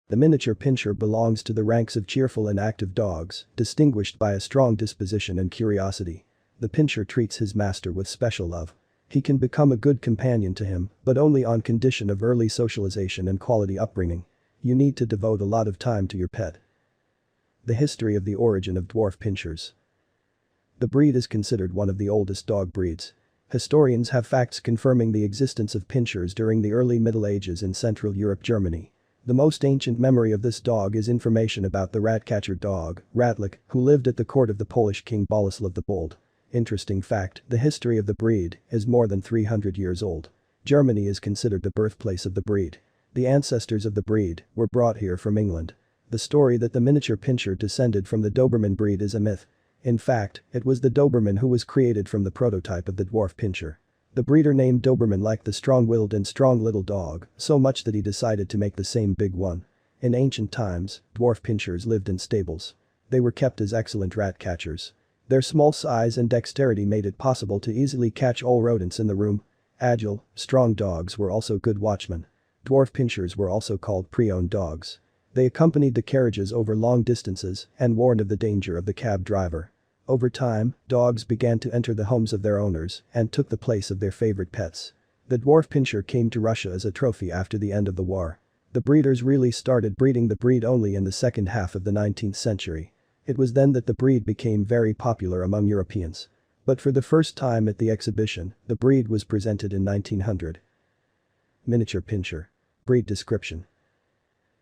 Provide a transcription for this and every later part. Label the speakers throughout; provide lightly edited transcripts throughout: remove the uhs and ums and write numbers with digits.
Speaker 1: The miniature pinscher belongs to the ranks of cheerful and active dogs, distinguished by a strong disposition and curiosity. The pinscher treats his master with special love. He can become a good companion to him, but only on condition of early socialization and quality upbringing. You need to devote a lot of time to your pet. The history of the origin of dwarf pinschers. The breed is considered one of the oldest dog breeds. Historians have facts confirming the existence of pinschers during the early Middle Ages in Central Europe, Germany. The most ancient memory of this dog is information about the rat-catcher dog, Ratlik, who lived at the court of the Polish king Boleslav the Bold. Interesting fact, the history of the breed is more than 300 years old. Germany is considered the birthplace of the breed. The ancestors of the breed were brought here from England. The story that the miniature pinscher descended from the Doberman breed is a myth. In fact, it was the Doberman who was created from the prototype of the dwarf pinscher. The breeder named Doberman liked the strong-willed and strong little dog so much that he decided to make the same big one. In ancient times, dwarf pinschers lived in stables. They were kept as excellent rat catchers. Their small size and dexterity made it possible to easily catch all rodents in the room. Agile, strong dogs were also good watchmen. Dwarf pinschers were also called pre-owned dogs. They accompanied the carriages over long distances and warned of the danger of the cab driver. Over time, dogs began to enter the homes of their owners and took the place of their favorite pets. The dwarf pinscher came to Russia as a trophy after the end of the war. The breeders really started breeding the breed only in the second half of the 19th century. It was then that the breed became very popular among Europeans. But for the first time at the exhibition, the breed was presented in 1900. Miniature pinscher. Breed description.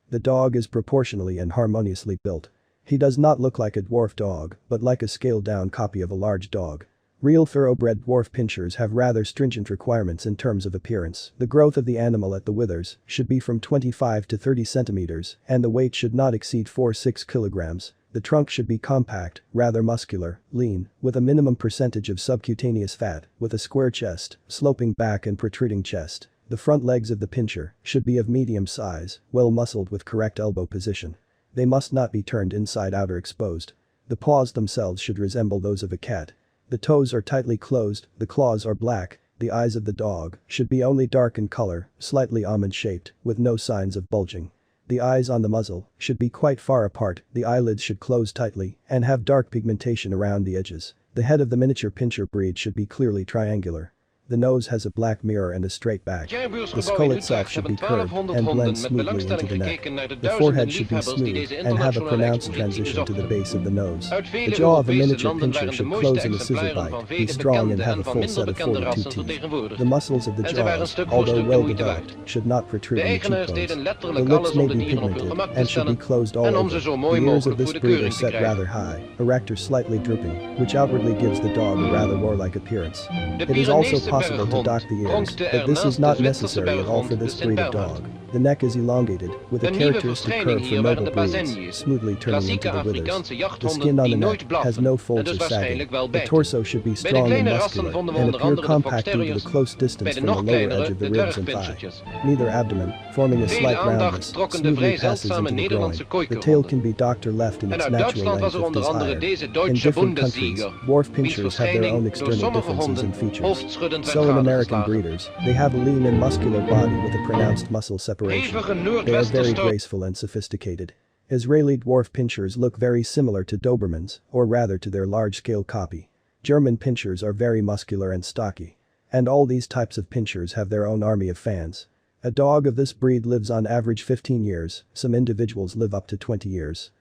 Speaker 1: The dog is proportionally and harmoniously built. He does not look like a dwarf dog, but like a scaled-down copy of a large dog. Real thoroughbred dwarf pinschers have rather stringent requirements in terms of appearance. The growth of the animal at the withers should be from 25 to 30 centimeters, and the weight should not exceed 4-6 kilograms. The trunk should be compact, rather muscular, lean, with a minimum percentage of subcutaneous fat, with a square chest, sloping back and protruding chest. The front legs of the pinscher should be of medium size, well muscled with correct elbow position. They must not be turned inside out or exposed. The paws themselves should resemble those of a cat. The toes are tightly closed, the claws are black, the eyes of the dog should be only dark in color, slightly almond-shaped, with no signs of bulging. The eyes on the muzzle should be quite far apart, the eyelids should close tightly, and have dark pigmentation around the edges. The head of the miniature pinscher breed should be clearly triangular. The nose has a black mirror and a straight back. The skull itself should be curved and blend smoothly into the neck. The forehead should be smooth and have a pronounced transition to the base of the nose. The jaw of a miniature pinscher should close in a scissor bite, be strong and have a full set of 42 teeth. The muscles of the jaws, although well developed, should not protrude in the cheekbones. The lips may be pigmented and should be closed all over. The ears of this breed are set rather high, erect or slightly drooping, which outwardly gives the dog a rather warlike appearance. It is also possible to dock the ears, but this is not necessary at all for this breed of dog. The neck is elongated, with a characteristic curve for noble breeds, smoothly turning into the withers. The skin on the neck has no folds or sagging. The torso should be strong and muscular, and appear compact due to the close distance from the lower edge of the ribs and thigh. Neither abdomen, forming a slight roundness, smoothly passes into the groin. The tail can be docked or left in its natural length if desired. In different countries, dwarf pinschers have their own external differences in features. So in American breeders, they have a lean and muscular body with a pronounced muscle separation. They are very graceful and sophisticated. Israeli dwarf pinschers look very similar to Dobermans, or rather to their large-scale copy. German pinschers are very muscular and stocky. And all these types of pinschers have their own army of fans. A dog of this breed lives on average 15 years, some individuals live up to 20 years.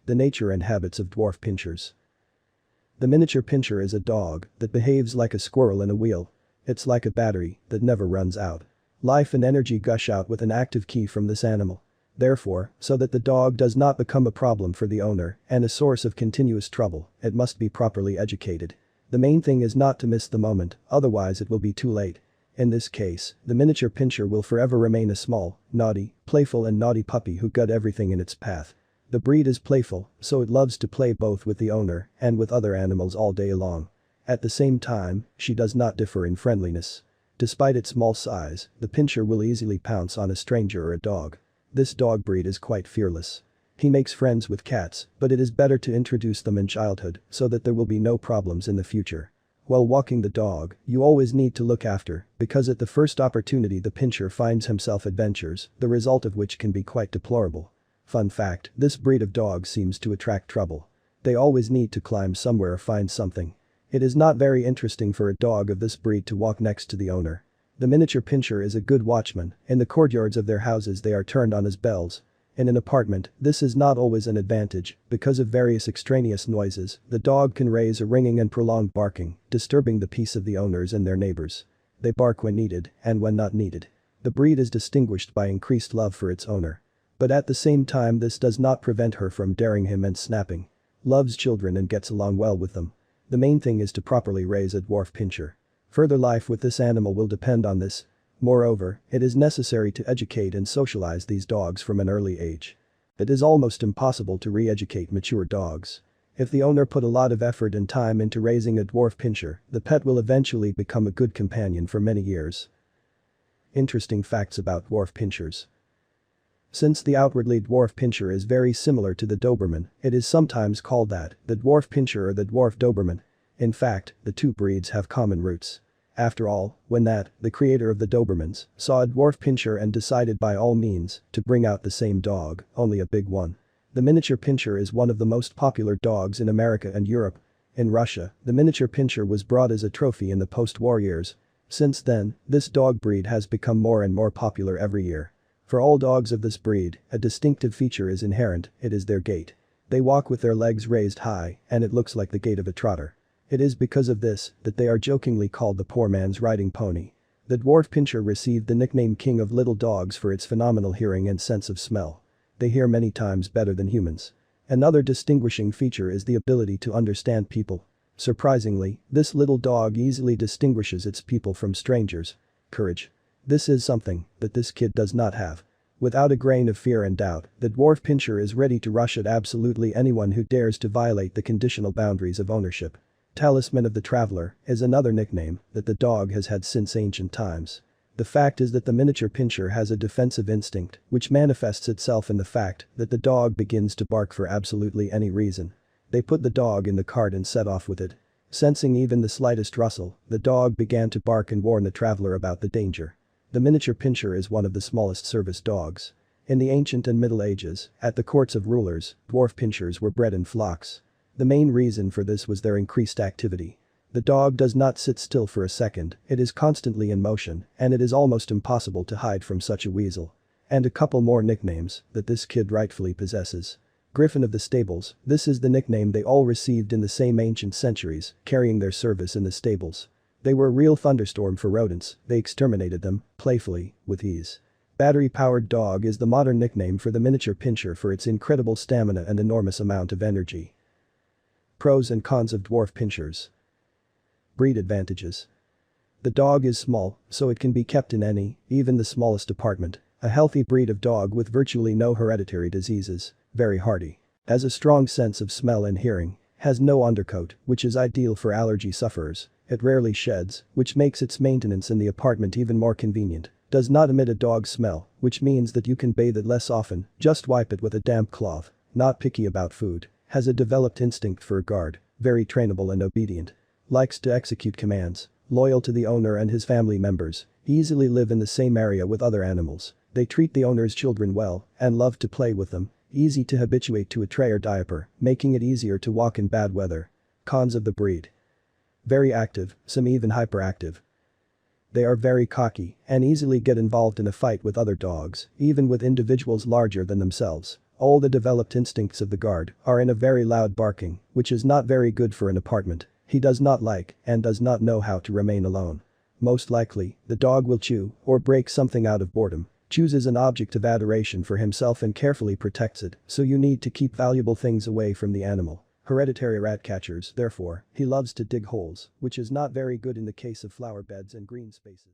Speaker 1: The nature and habits of dwarf pinschers. The miniature pinscher is a dog that behaves like a squirrel in a wheel. It's like a battery that never runs out. Life and energy gush out with an active key from this animal. Therefore, so that the dog does not become a problem for the owner and a source of continuous trouble, it must be properly educated. The main thing is not to miss the moment, otherwise it will be too late. In this case, the miniature pinscher will forever remain a small, naughty, playful and naughty puppy who gut everything in its path. The breed is playful, so it loves to play both with the owner and with other animals all day long. At the same time, she does not differ in friendliness. Despite its small size, the pinscher will easily pounce on a stranger or a dog. This dog breed is quite fearless. He makes friends with cats, but it is better to introduce them in childhood so that there will be no problems in the future. While walking the dog, you always need to look after, because at the first opportunity the pinscher finds himself adventures, the result of which can be quite deplorable. Fun fact, this breed of dog seems to attract trouble. They always need to climb somewhere or find something. It is not very interesting for a dog of this breed to walk next to the owner. The miniature pinscher is a good watchman, in the courtyards of their houses they are turned on as bells. In an apartment, this is not always an advantage, because of various extraneous noises, the dog can raise a ringing and prolonged barking, disturbing the peace of the owners and their neighbors. They bark when needed, and when not needed. The breed is distinguished by increased love for its owner. But at the same time this does not prevent her from daring him and snapping. Loves children and gets along well with them. The main thing is to properly raise a dwarf pinscher. Further life with this animal will depend on this. Moreover, it is necessary to educate and socialize these dogs from an early age. It is almost impossible to re-educate mature dogs. If the owner put a lot of effort and time into raising a dwarf pinscher, the pet will eventually become a good companion for many years. Interesting facts about dwarf pinschers. Since the outwardly dwarf pinscher is very similar to the Doberman, it is sometimes called that, the dwarf pinscher or the dwarf Doberman. In fact, the two breeds have common roots. After all, when the creator of the Dobermans, saw a dwarf pinscher and decided by all means to bring out the same dog, only a big one. The miniature pinscher is one of the most popular dogs in America and Europe. In Russia, the miniature pinscher was brought as a trophy in the post-war years. Since then, this dog breed has become more and more popular every year. For all dogs of this breed, a distinctive feature is inherent, it is their gait. They walk with their legs raised high, and it looks like the gait of a trotter. It is because of this that they are jokingly called the poor man's riding pony. The dwarf pinscher received the nickname King of Little Dogs for its phenomenal hearing and sense of smell. They hear many times better than humans. Another distinguishing feature is the ability to understand people. Surprisingly, this little dog easily distinguishes its people from strangers. Courage. This is something that this kid does not have. Without a grain of fear and doubt, the dwarf pinscher is ready to rush at absolutely anyone who dares to violate the conditional boundaries of ownership. Talisman of the Traveler is another nickname that the dog has had since ancient times. The fact is that the miniature pinscher has a defensive instinct, which manifests itself in the fact that the dog begins to bark for absolutely any reason. They put the dog in the cart and set off with it. Sensing even the slightest rustle, the dog began to bark and warn the traveler about the danger. The miniature pinscher is one of the smallest service dogs. In the ancient and Middle Ages, at the courts of rulers, dwarf pinschers were bred in flocks. The main reason for this was their increased activity. The dog does not sit still for a second, it is constantly in motion, and it is almost impossible to hide from such a weasel. And a couple more nicknames that this kid rightfully possesses. Griffin of the Stables, this is the nickname they all received in the same ancient centuries, carrying their service in the stables. They were a real thunderstorm for rodents, they exterminated them, playfully, with ease. Battery-powered dog is the modern nickname for the miniature pinscher for its incredible stamina and enormous amount of energy. Pros and cons of dwarf pinschers. Breed advantages. The dog is small, so it can be kept in any, even the smallest apartment. A healthy breed of dog with virtually no hereditary diseases, very hardy. Has a strong sense of smell and hearing. Has no undercoat, which is ideal for allergy sufferers. It rarely sheds, which makes its maintenance in the apartment even more convenient. Does not emit a dog smell, which means that you can bathe it less often, just wipe it with a damp cloth. Not picky about food. Has a developed instinct for a guard, very trainable and obedient. Likes to execute commands, loyal to the owner and his family members, easily live in the same area with other animals. They treat the owner's children well and love to play with them. Easy to habituate to a tray or diaper, making it easier to walk in bad weather. Cons of the breed. Very active, some even hyperactive. They are very cocky and easily get involved in a fight with other dogs, even with individuals larger than themselves. All the developed instincts of the guard are in a very loud barking, which is not very good for an apartment. He does not like and does not know how to remain alone. Most likely, the dog will chew or break something out of boredom. Chooses an object of adoration for himself and carefully protects it, so you need to keep valuable things away from the animal. Hereditary rat catchers, therefore, he loves to dig holes, which is not very good in the case of flower beds and green spaces.